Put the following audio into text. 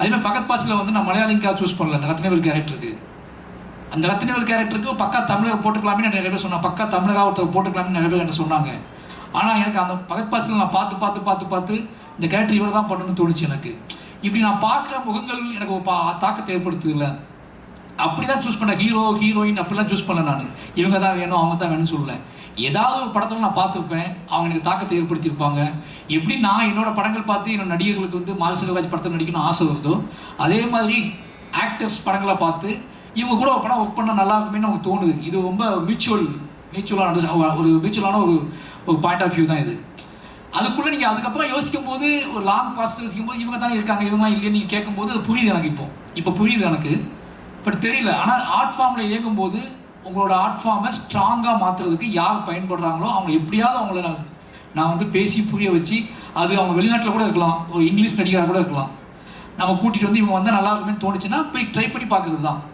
அதேமாதிரி ஃபகத் பாசில வந்து நான் மலையாளிக்காக சூஸ் பண்ணல. அந்த ரத்னவேல் கேரக்டருக்கு, அந்த ரத்னவேல் கேரக்டருக்கு பக்கா தமிழர் போட்டுக்கலாமே நிறைய பேர் சொன்னாங்க. பக்கா தமிழராக ஒருத்தர் போட்டுக்கலாமே நிறைய பேர் என்ன சொன்னாங்க. ஆனால் எனக்கு அந்த ஃபகத் பாசில நான் பார்த்து இந்த கேரக்டர் இவர் தான் பண்ணணும்னு தோணுச்சு எனக்கு. இப்படி நான் பார்க்குற முகங்கள் எனக்கு ஒரு தாக்கத்தை ஏற்படுத்துதில்லை. அப்படி தான் சூஸ் பண்ணேன். ஹீரோ ஹீரோயின் அப்படிலாம் சூஸ் பண்ணல. நான் இவங்க தான் வேணும் அவங்க தான் வேணும்னு சொல்லலை. ஏதாவது ஒரு படத்தில் நான் பார்த்துருப்பேன், அவங்க எனக்கு தாக்கத்தை ஏற்படுத்தியிருப்பாங்க. எப்படி நான் என்னோட படங்கள் பார்த்து என்னோட நடிகர்களுக்கு வந்து மாரி செல்வராஜ் படத்தில் நடிக்கணும்னு ஆசை வருதோ, அதே மாதிரி ஆக்டர்ஸ் படங்களை பார்த்து இவங்க கூட ஒரு படம் ஒர்க் பண்ணால் நல்லா இருக்குமே நமக்கு தோணுது. இது ரொம்ப மியூச்சுவலான ஒரு பாயிண்ட் ஆஃப் வியூ தான் இது. அதுக்குள்ளே நீங்கள் அதுக்கப்புறம் யோசிக்கும் போது, ஒரு லாங் ப்ராசஸ் யோசிக்கும் போது இவங்க தானே இருக்காங்க இவங்க இல்லைன்னு நீங்கள் கேட்கும்போது அது புரியுது எனக்கு. இப்போ புரியுது எனக்கு, பட் தெரியல. ஆனால் ஆர்ட் ஃபார்மில் இயங்கும்போது உங்களோட ஆர்ட் ஃபார்மை ஸ்ட்ராங்காக மாற்றுறதுக்கு யார் பயன்படுறாங்களோ அவங்க எப்படியாவது அவங்கள நான் வந்து பேசி புரிய வச்சு, அது அவங்க வெளிநாட்டில் கூட இருக்கலாம், ஒரு இங்கிலீஷ் நடிகராக கூட இருக்கலாம், நம்ம கூட்டிகிட்டு வந்து இவங்க வந்தால் நல்லா இருக்குன்னு தோணுச்சுன்னா போய் ட்ரை பண்ணி பார்க்குறது தான்.